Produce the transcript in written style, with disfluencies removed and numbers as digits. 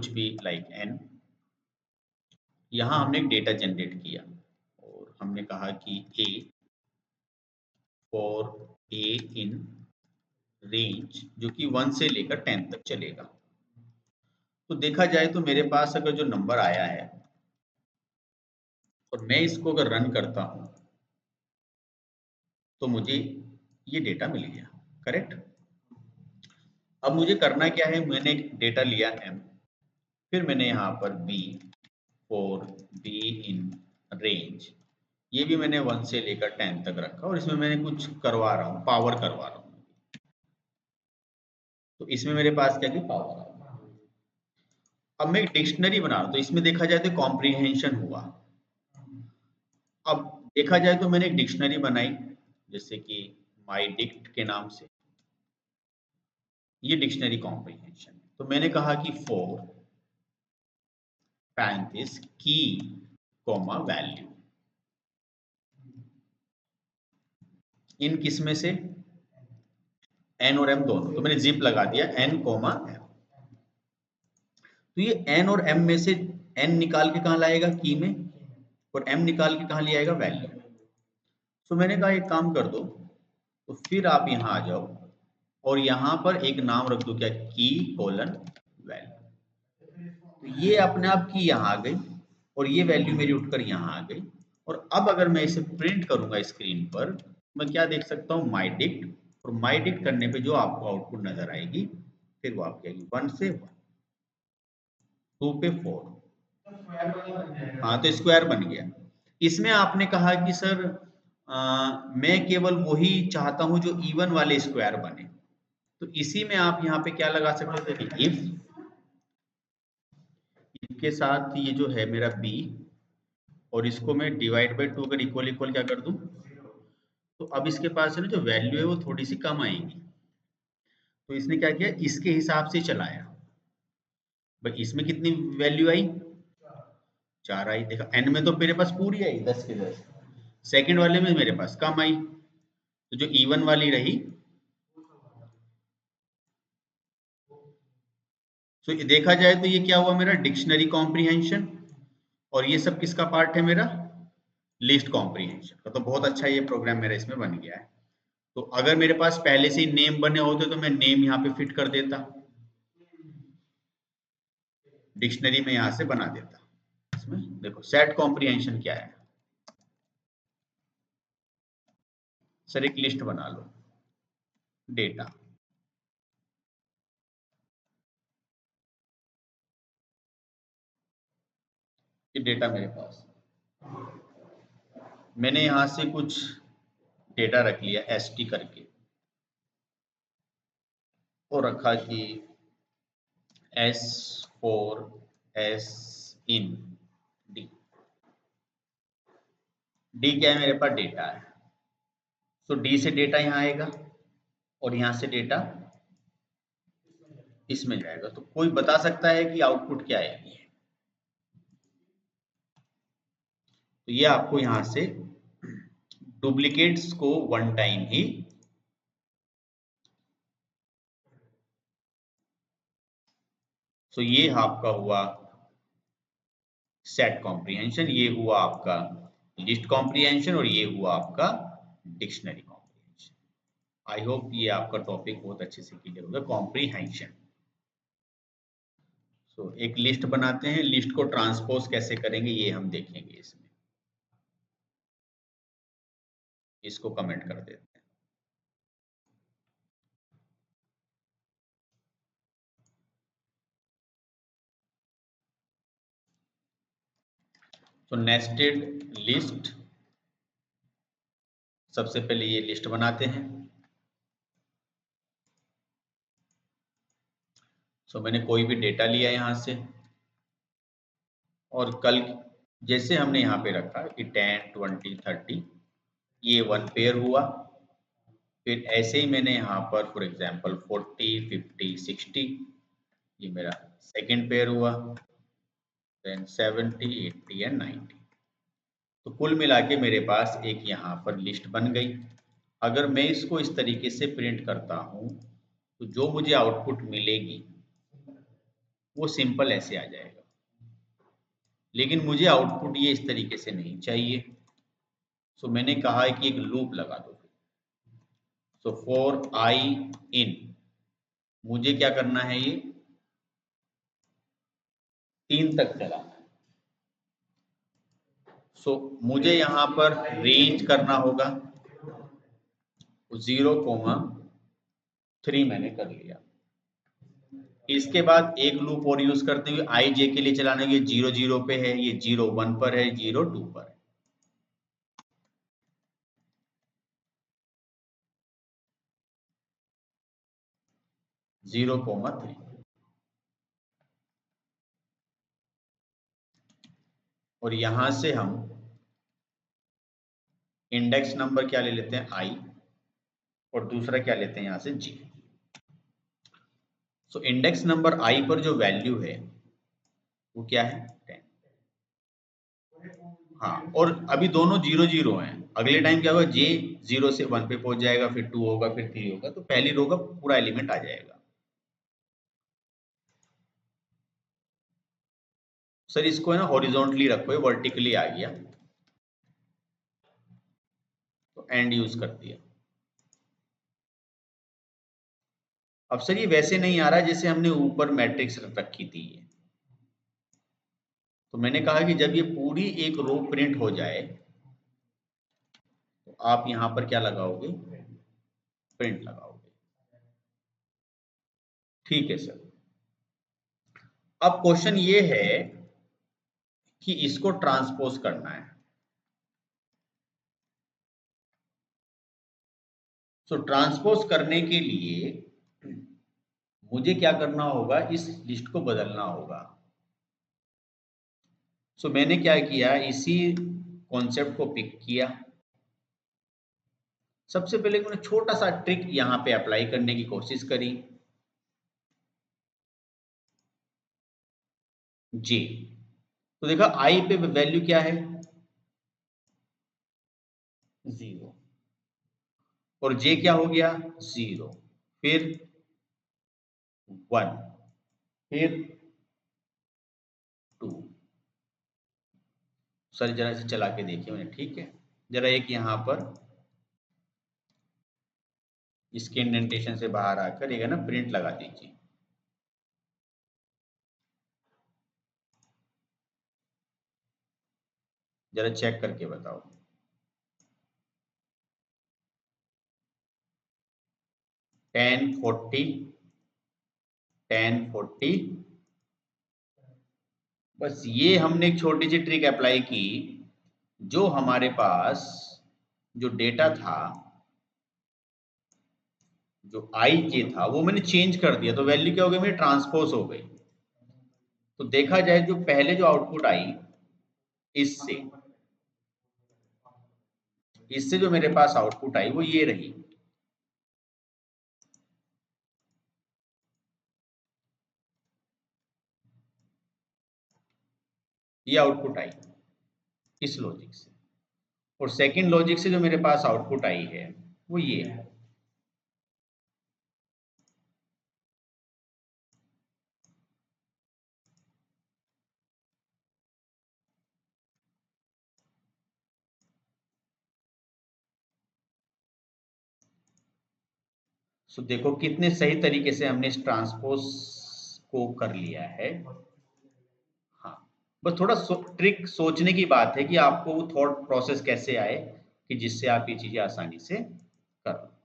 कुछ भी like n। यहाँ हमने एक डेटा जनरेट किया और हमने कहा कि a for a in range जो कि 1 से लेकर 10 तक चलेगा। तो देखा जाए तो मेरे पास अगर जो नंबर आया है और मैं इसको अगर रन करता हूँ तो मुझे ये डेटा मिल गया, करेक्ट। अब मुझे करना क्या है, मैंने एक डेटा लिया m, फिर मैंने यहाँ पर b for b in range, ये भी मैंने 1 से लेकर 10 तक रखा और इसमें मैंने कुछ करवा रहा हूँ, पावर करवा रहा हूँ। तो इसमें मेरे पास क्या है, पावर आ गया। अब मैं एक डिक्शनरी बना रहा हूँ तो इसमें देखा जाए तो कॉम्प्रिहेंशन हुआ। अब देखा जाए तो मैंने एक डिक्शनरी बनाई जैसे कि माई डिक्ट के नाम से, ये डिक्शनरी कॉम्प्रिहेंशन। तो मैंने कहा कि फॉर पैरेंथेसिस की कॉमा वैल्यू इन किस में से, n और m दोनों। तो मैंने जिप लगा दिया n कॉमा m। तो ये n और m में से n निकाल के कहाँ लाएगा, की में, और m निकाल के कहाँ ले आएगा, वैल्यू। तो मैंने कहा एक काम कर दो, तो फिर आप यहाँ आ जाओ और यहाँ पर एक नाम रख दो, क्या, की कोलन वैल्यू। तो ये अपने आप की यहाँ आ गई और ये वैल्यू मेरी उठकर यहाँ आ गई। और अब अगर मैं इसे प्रिंट करूंगा स्क्रीन पर, मैं क्या देख सकता हूँ, माई डिक्ट, और माई डिक्ट करने पे जो आपको आउटपुट नजर आएगी फिर वो आपकी आएगी 1 से 1, 2 पे 4। हाँ, तो स्क्वायर बन गया। इसमें आपने कहा कि सर मैं केवल वही चाहता हूं जो इवन वाले स्क्वायर बने, तो इसी में आप यहाँ पे क्या लगा सकते थे कि इफ के साथ ये जो है मेरा b, और इसको मैं डिवाइड बाई 2 अगर इक्वल इक्वल क्या कर दूं, तो अब इसके पास है ना जो वैल्यू है वो थोड़ी सी कम आएगी। तो इसने क्या किया, इसके हिसाब से चलाया। भाई इसमें कितनी वैल्यू आई, 4 आई। देखा n में तो मेरे पास पूरी आई 10 के 10, सेकंड वाले में मेरे पास कम आई, तो जो इवन वाली रही। तो देखा जाए तो ये क्या हुआ, मेरा डिक्शनरी कॉम्प्रिहेंशन, और ये सब किसका पार्ट है, मेरा लिस्ट कॉम्प्रिहेंशन का। तो बहुत अच्छा ये प्रोग्राम मेरा इसमें बन गया है। तो अगर मेरे पास पहले से ही नेम बने होते तो मैं नेम यहाँ पे फिट कर देता, डिक्शनरी में यहाँ से बना देता। इसमें देखो सेट कॉम्प्रिहेंशन क्या है, सर एक लिस्ट बना लो, डेटा, ये डेटा मेरे पास, मैंने यहां से कुछ डेटा रख लिया st करके और रखा कि s for s in d। d क्या है, मेरे पास डेटा है, तो d से डेटा यहाँ आएगा और यहाँ से डेटा इसमें जाएगा। तो कोई बता सकता है कि आउटपुट क्या आएगी, तो ये आपको यहाँ से डुप्लीकेट्स को 1 टाइम ही, तो ये आपका हुआ सेट कॉम्प्रिहेंशन, ये हुआ आपका लिस्ट कॉम्प्रिहेंशन, और ये हुआ आपका डिक्शनरी कॉम्प्रिहेंशन। आई होप ये आपका टॉपिक बहुत अच्छे से क्लियर होगा, कॉम्प्रिहेंशन। सो एक लिस्ट बनाते हैं, लिस्ट को ट्रांसपोज कैसे करेंगे ये हम देखेंगे इसमें। इसको कमेंट कर देते हैं। तो नेस्टेड लिस्ट, सबसे पहले ये लिस्ट बनाते हैं। सो मैंने कोई भी डेटा लिया यहाँ से, और कल जैसे हमने यहाँ पे रखा कि 10, 20, 30, ये 1 पेयर हुआ। फिर ऐसे ही मैंने यहाँ पर फॉर एग्जांपल 40, 50, 60, ये मेरा सेकंड पेयर हुआ। Then 70, 80 and 90। तो कुल मिला के मेरे पास एक यहाँ पर लिस्ट बन गई। अगर मैं इसको इस तरीके से प्रिंट करता हूँ तो जो मुझे आउटपुट मिलेगी वो सिंपल ऐसे आ जाएगा, लेकिन मुझे आउटपुट ये इस तरीके से नहीं चाहिए। सो मैंने कहा है कि एक लूप लगा दो। सो फॉर आई इन, मुझे क्या करना है, ये 3 तक चलाना है। सो मुझे यहां पर रेंज करना होगा, 0,3 मैंने कर लिया। इसके बाद एक लूप और यूज करते हुए आई जे के लिए चलाना, ये 0 0 पे है, ये 0 1 पर है, 0 2 पर है। जीरो कोमा 3, और यहां से हम इंडेक्स नंबर क्या ले लेते हैं, आई, और दूसरा क्या लेते हैं यहां से, जी। सो इंडेक्स नंबर आई पर जो वैल्यू है वो क्या है, 10। हाँ, और अभी दोनों 0 0 हैं। अगले टाइम क्या होगा, जे 0 से 1 पे पहुंच जाएगा, फिर 2 होगा, फिर 3 होगा, तो पहली रो का पूरा एलिमेंट आ जाएगा। सर इसको है ना हॉरिजॉन्टली रखो, ये वर्टिकली आ गया, तो एंड यूज कर दिया। अब सर ये वैसे नहीं आ रहा जैसे हमने ऊपर मैट्रिक्स रखी थी ये। तो मैंने कहा कि जब ये पूरी एक रो प्रिंट हो जाए तो आप यहां पर क्या लगाओगे, प्रिंट लगाओगे। ठीक है सर। अब क्वेश्चन ये है कि इसको ट्रांसपोज करना है। सो ट्रांसपोज करने के लिए मुझे क्या करना होगा, इस लिस्ट को बदलना होगा। सो मैंने क्या किया, इसी कॉन्सेप्ट को पिक किया। सबसे पहले मैंने छोटा सा ट्रिक यहां पे अप्लाई करने की कोशिश करी, जी। तो देखा आई पे वैल्यू क्या है, 0, और जे क्या हो गया, 0, फिर 1, फिर 2। सर जरा से चला के देखिए मैंने, ठीक है। जरा एक यहां पर इसके इंडेंटेशन से बाहर आकर एक है ना प्रिंट लगा दीजिए। जरा चेक करके बताओ। 1040, 1040। बस ये हमने एक छोटी सी ट्रिक अप्लाई की, जो हमारे पास जो डेटा था, जो आई जे था, वो मैंने चेंज कर दिया, तो वैल्यू क्या हो गई मेरी, ट्रांसपोज हो गई। तो देखा जाए जो पहले जो आउटपुट आई इससे इससे जो मेरे पास आउटपुट आई वो ये रही। ये आउटपुट आई इस लॉजिक से, और सेकंड लॉजिक से जो मेरे पास आउटपुट आई है वो ये है। सो देखो कितने सही तरीके से हमने इस ट्रांसपोज को कर लिया है। हाँ, बस थोड़ा ट्रिक सोचने की बात है कि आपको वो थॉट प्रोसेस कैसे आए कि जिससे आप ये चीजें आसानी से कर लो।